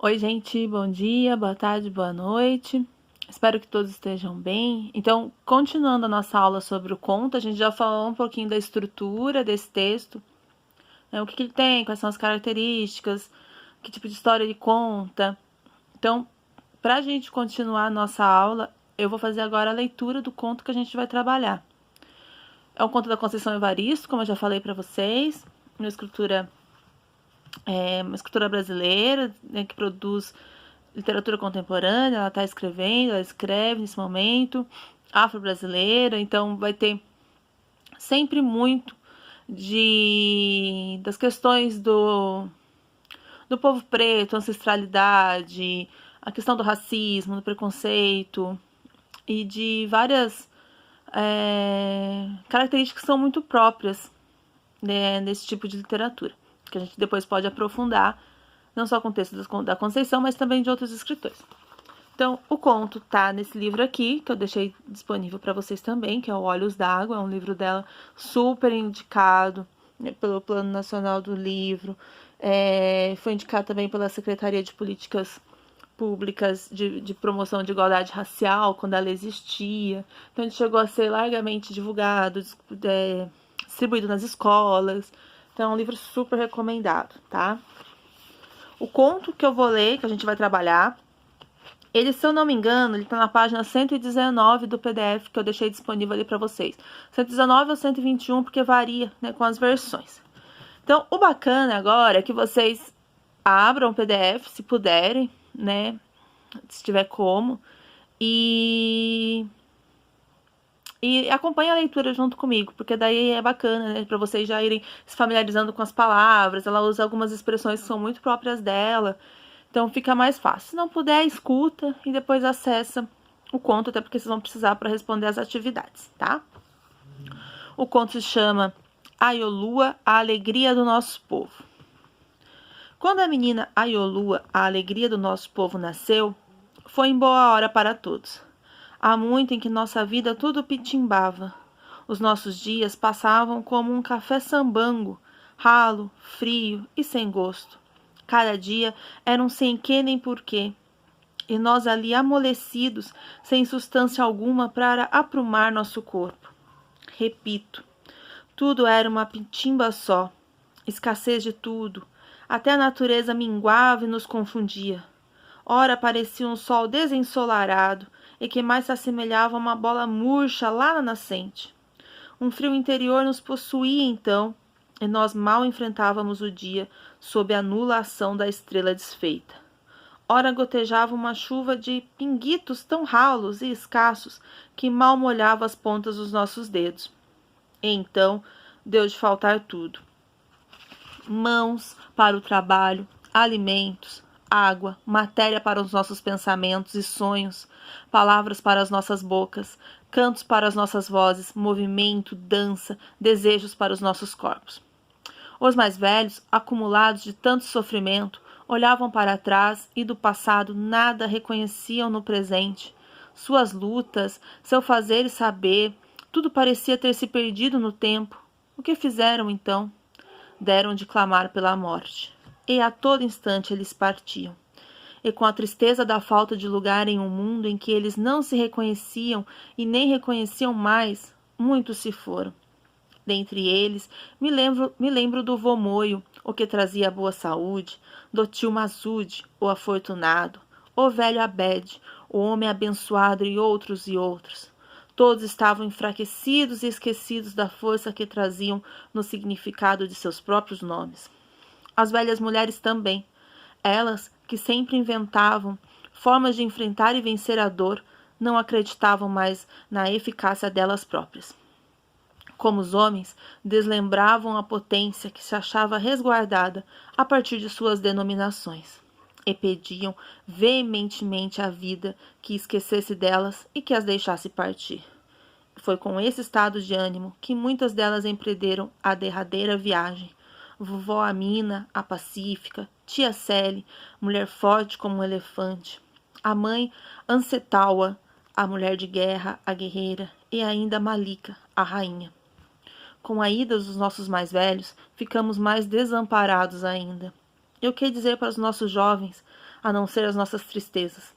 Oi, gente, bom dia, boa tarde, boa noite. Espero que todos estejam bem. Então, continuando a nossa aula sobre o conto, a gente já falou um pouquinho da estrutura desse texto, né? O que ele tem, quais são as características, que tipo de história ele conta. Então, para a gente continuar a nossa aula, eu vou fazer agora a leitura do conto que a gente vai trabalhar. É um conto da Conceição Evaristo, como eu já falei para vocês, uma escritora brasileira, né, que produz literatura contemporânea. Ela está escrevendo, ela escreve nesse momento, afro-brasileira, então vai ter sempre muito das questões do povo preto, ancestralidade, a questão do racismo, do preconceito e de várias características que são muito próprias, né, desse tipo de literatura, que a gente depois pode aprofundar, não só com o texto da Conceição, mas também de outros escritores. Então, o conto tá nesse livro aqui, que eu deixei disponível para vocês também, que é o Olhos d'Água. É um livro dela super indicado, né, pelo Plano Nacional do Livro. Foi indicado também pela Secretaria de Políticas Públicas de Promoção de Igualdade Racial, quando ela existia. Então, ele chegou a ser largamente divulgado, distribuído nas escolas. Então, é um livro super recomendado, tá? O conto que eu vou ler, que a gente vai trabalhar, ele, se eu não me engano, ele tá na página 119 do PDF que eu deixei disponível ali para vocês. 119 ou 121, porque varia, né, com as versões. Então, o bacana agora é que vocês abram o PDF, se puderem, né, se tiver como, e acompanhe a leitura junto comigo, porque daí é bacana, né, para vocês já irem se familiarizando com as palavras. Ela usa algumas expressões que são muito próprias dela, então fica mais fácil. Se não puder, escuta e depois acessa o conto, até porque vocês vão precisar para responder as atividades, tá? O conto se chama Aiolua, a alegria do nosso povo. Quando a menina Aiolua, a alegria do nosso povo, nasceu, foi em boa hora para todos. Há muito em que nossa vida tudo pitimbava. Os nossos dias passavam como um café sambango, ralo, frio e sem gosto. Cada dia era um sem quê nem porquê, e nós ali amolecidos, sem substância alguma para aprumar nosso corpo. Repito, tudo era uma pitimba só, escassez de tudo, até a natureza minguava e nos confundia. Ora parecia um sol desensolarado e que mais se assemelhava a uma bola murcha lá na nascente. Um frio interior nos possuía então, e nós mal enfrentávamos o dia sob a nula ação da estrela desfeita. Ora gotejava uma chuva de pinguitos tão ralos e escassos que mal molhava as pontas dos nossos dedos. E então deu de faltar tudo. Mãos para o trabalho, alimentos, água, matéria para os nossos pensamentos e sonhos, palavras para as nossas bocas, cantos para as nossas vozes, movimento, dança, desejos para os nossos corpos. Os mais velhos, acumulados de tanto sofrimento, olhavam para trás e do passado nada reconheciam no presente. Suas lutas, seu fazer e saber, tudo parecia ter se perdido no tempo. O que fizeram então? Deram de clamar pela morte. E a todo instante eles partiam. E com a tristeza da falta de lugar em um mundo em que eles não se reconheciam e nem reconheciam mais, muitos se foram. Dentre eles, me lembro do vô Moio, o que trazia boa saúde, do tio Mazude, o afortunado, o velho Abede, o homem abençoado e outros. Todos estavam enfraquecidos e esquecidos da força que traziam no significado de seus próprios nomes. As velhas mulheres também, elas que sempre inventavam formas de enfrentar e vencer a dor, não acreditavam mais na eficácia delas próprias. Como os homens, deslembravam a potência que se achava resguardada a partir de suas denominações, e pediam veementemente à vida que esquecesse delas e que as deixasse partir. Foi com esse estado de ânimo que muitas delas empreenderam a derradeira viagem. Vovó Amina, a pacífica, tia Célie, mulher forte como um elefante, a mãe Ancetaua, a mulher de guerra, a guerreira, e ainda Malika, a rainha. Com a ida dos nossos mais velhos, ficamos mais desamparados ainda. E o que dizer para os nossos jovens, a não ser as nossas tristezas.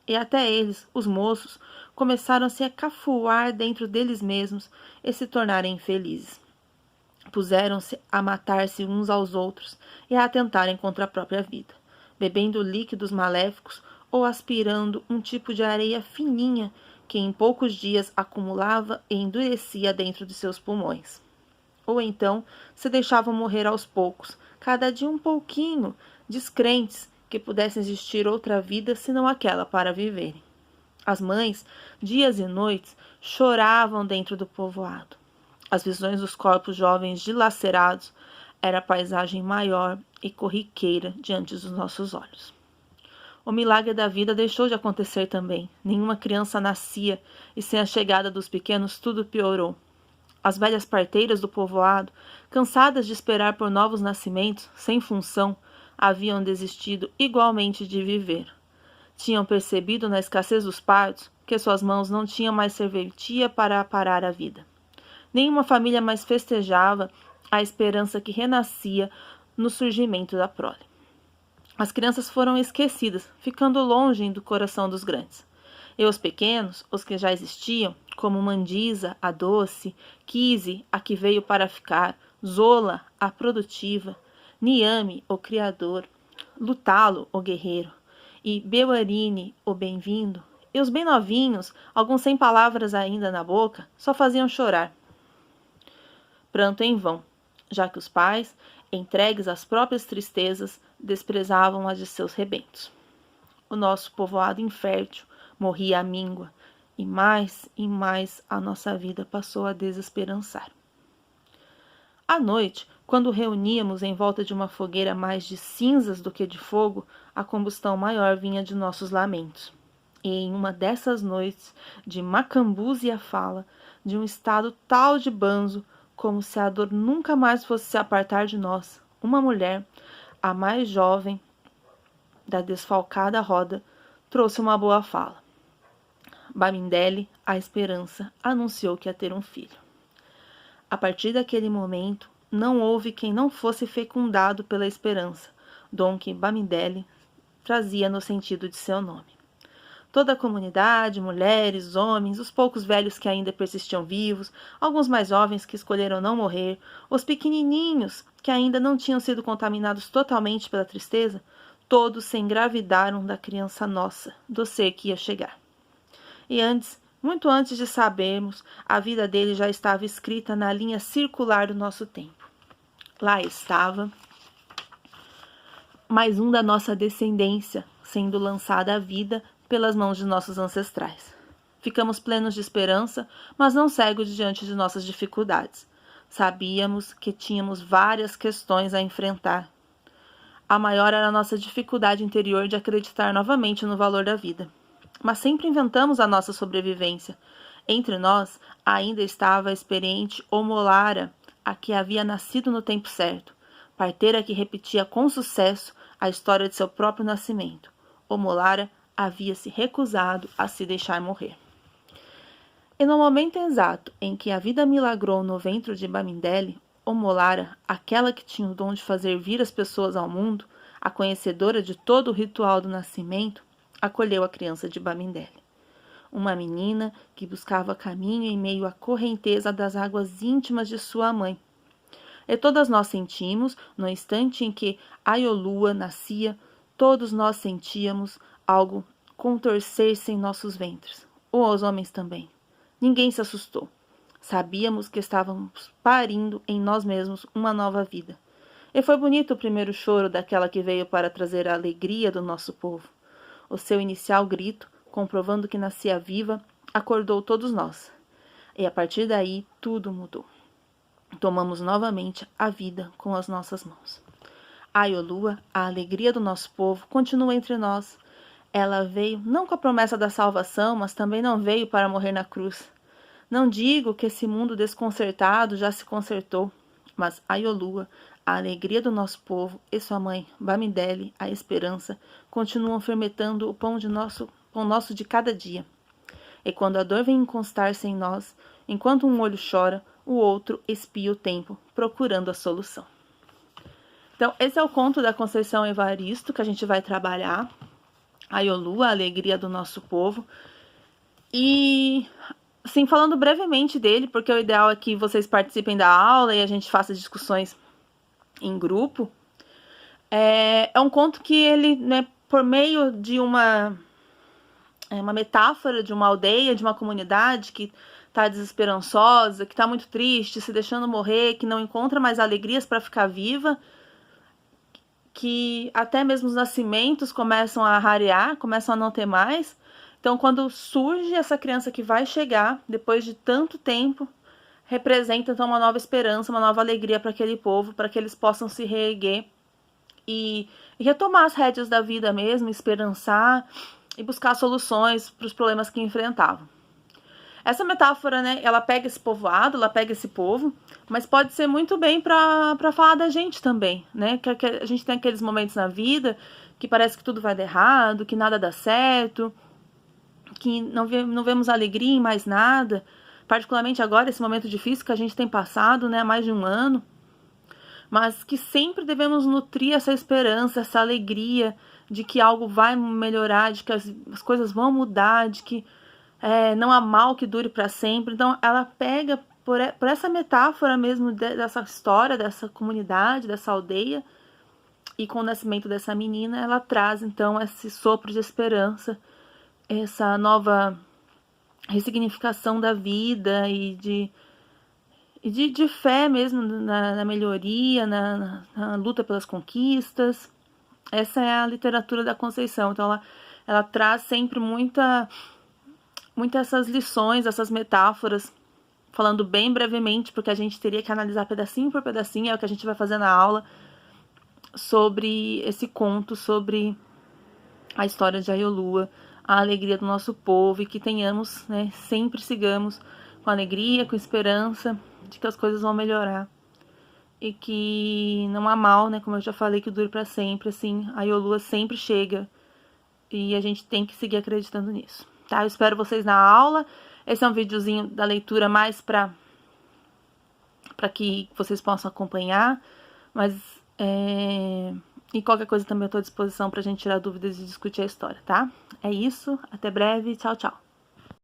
E até eles, os moços, começaram a se acafuar dentro deles mesmos e se tornarem infelizes. Puseram-se a matar-se uns aos outros e a atentarem contra a própria vida, bebendo líquidos maléficos ou aspirando um tipo de areia fininha que em poucos dias acumulava e endurecia dentro de seus pulmões. Ou então se deixavam morrer aos poucos, cada dia um pouquinho, descrentes que pudesse existir outra vida senão aquela para viverem. As mães, dias e noites, choravam dentro do povoado. As visões dos corpos jovens dilacerados era a paisagem maior e corriqueira diante dos nossos olhos. O milagre da vida deixou de acontecer também. Nenhuma criança nascia, e sem a chegada dos pequenos tudo piorou. As velhas parteiras do povoado, cansadas de esperar por novos nascimentos, sem função, haviam desistido igualmente de viver. Tinham percebido na escassez dos partos que suas mãos não tinham mais serventia para parar a vida. Nenhuma família mais festejava a esperança que renascia no surgimento da prole. As crianças foram esquecidas, ficando longe do coração dos grandes. E os pequenos, os que já existiam, como Mandisa, a doce, Kise, a que veio para ficar, Zola, a produtiva, Niame, o criador, Lutalo, o guerreiro, e Bewarine, o bem-vindo, e os bem novinhos, alguns sem palavras ainda na boca, só faziam chorar. Pranto em vão, já que os pais, entregues às próprias tristezas, desprezavam as de seus rebentos. O nosso povoado infértil morria à míngua, e mais a nossa vida passou a desesperançar. À noite, quando reuníamos em volta de uma fogueira mais de cinzas do que de fogo, a combustão maior vinha de nossos lamentos. E em uma dessas noites de macambúzia e a fala, de um estado tal de banzo, como se a dor nunca mais fosse se apartar de nós, uma mulher, a mais jovem da desfalcada roda, trouxe uma boa fala. Bamindele, a esperança, anunciou que ia ter um filho. A partir daquele momento, não houve quem não fosse fecundado pela esperança, dom que Bamindele trazia no sentido de seu nome. Toda a comunidade, mulheres, homens, os poucos velhos que ainda persistiam vivos, alguns mais jovens que escolheram não morrer, os pequenininhos que ainda não tinham sido contaminados totalmente pela tristeza, todos se engravidaram da criança nossa, do ser que ia chegar. E antes, muito antes de sabermos, a vida dele já estava escrita na linha circular do nosso tempo. Lá estava mais um da nossa descendência, sendo lançada à vida pelas mãos de nossos ancestrais. Ficamos plenos de esperança, mas não cegos diante de nossas dificuldades. Sabíamos que tínhamos várias questões a enfrentar. A maior era a nossa dificuldade interior de acreditar novamente no valor da vida. Mas sempre inventamos a nossa sobrevivência. Entre nós ainda estava a experiente Omolara, a que havia nascido no tempo certo, parteira que repetia com sucesso a história de seu próprio nascimento. Omolara havia se recusado a se deixar morrer. E no momento exato em que a vida milagrou no ventre de Bamindele, Omolara, aquela que tinha o dom de fazer vir as pessoas ao mundo, a conhecedora de todo o ritual do nascimento, acolheu a criança de Bamindele. Uma menina que buscava caminho em meio à correnteza das águas íntimas de sua mãe. E todas nós sentimos, no instante em que Aiolua nascia, todos nós sentíamos algo contorcer-se em nossos ventres, ou aos homens também. Ninguém se assustou. Sabíamos que estávamos parindo em nós mesmos uma nova vida. E foi bonito o primeiro choro daquela que veio para trazer a alegria do nosso povo. O seu inicial grito, comprovando que nascia viva, acordou todos nós. E a partir daí, tudo mudou. Tomamos novamente a vida com as nossas mãos. Aiolua, a alegria do nosso povo, continua entre nós. Ela veio não com a promessa da salvação, mas também não veio para morrer na cruz. Não digo que esse mundo desconcertado já se consertou, mas Aiolua, a alegria do nosso povo, e sua mãe, Bamindele, a esperança, continuam fermentando o pão nosso de cada dia. E quando a dor vem encostar-se em nós, enquanto um olho chora, o outro espia o tempo, procurando a solução. Então, esse é o conto da Conceição Evaristo que a gente vai trabalhar. Aiolu, a alegria do nosso povo. E, assim, falando brevemente dele, porque o ideal é que vocês participem da aula e a gente faça discussões em grupo. É um conto que ele, né, por meio de uma metáfora de uma aldeia, de uma comunidade que está desesperançosa, que está muito triste, se deixando morrer, que não encontra mais alegrias para ficar viva, que até mesmo os nascimentos começam a rarear, começam a não ter mais. Então, quando surge essa criança que vai chegar, depois de tanto tempo, representa então uma nova esperança, uma nova alegria para aquele povo, para que eles possam se reerguer e retomar as rédeas da vida mesmo, esperançar e buscar soluções para os problemas que enfrentavam. Essa metáfora, né, ela pega esse povoado, ela pega esse povo, mas pode ser muito bem para falar da gente também, né? Que a gente tem aqueles momentos na vida que parece que tudo vai dar errado, que nada dá certo, que não vemos alegria em mais nada, particularmente agora, esse momento difícil que a gente tem passado, né, há mais de um ano, mas que sempre devemos nutrir essa esperança, essa alegria de que algo vai melhorar, de que as coisas vão mudar, de que não há mal que dure para sempre. Então, ela pega por essa metáfora mesmo dessa história, dessa comunidade, dessa aldeia, e com o nascimento dessa menina, ela traz, então, esse sopro de esperança, essa nova ressignificação da vida e de fé mesmo na melhoria, na luta pelas conquistas. Essa é a literatura da Conceição. Então, ela traz sempre muitas essas lições, essas metáforas, falando bem brevemente, porque a gente teria que analisar pedacinho por pedacinho, é o que a gente vai fazer na aula, sobre esse conto, sobre a história de Aiolua, a alegria do nosso povo, e que tenhamos, né, sempre sigamos com alegria, com esperança de que as coisas vão melhorar. E que não há mal, né, como eu já falei, que dure para sempre, assim, a Aiolua sempre chega, e a gente tem que seguir acreditando nisso. Tá? Eu espero vocês na aula. Esse é um videozinho da leitura mais para que vocês possam acompanhar. Mas, e qualquer coisa também eu estou à disposição para a gente tirar dúvidas e discutir a história, tá? É isso. Até breve. Tchau, tchau.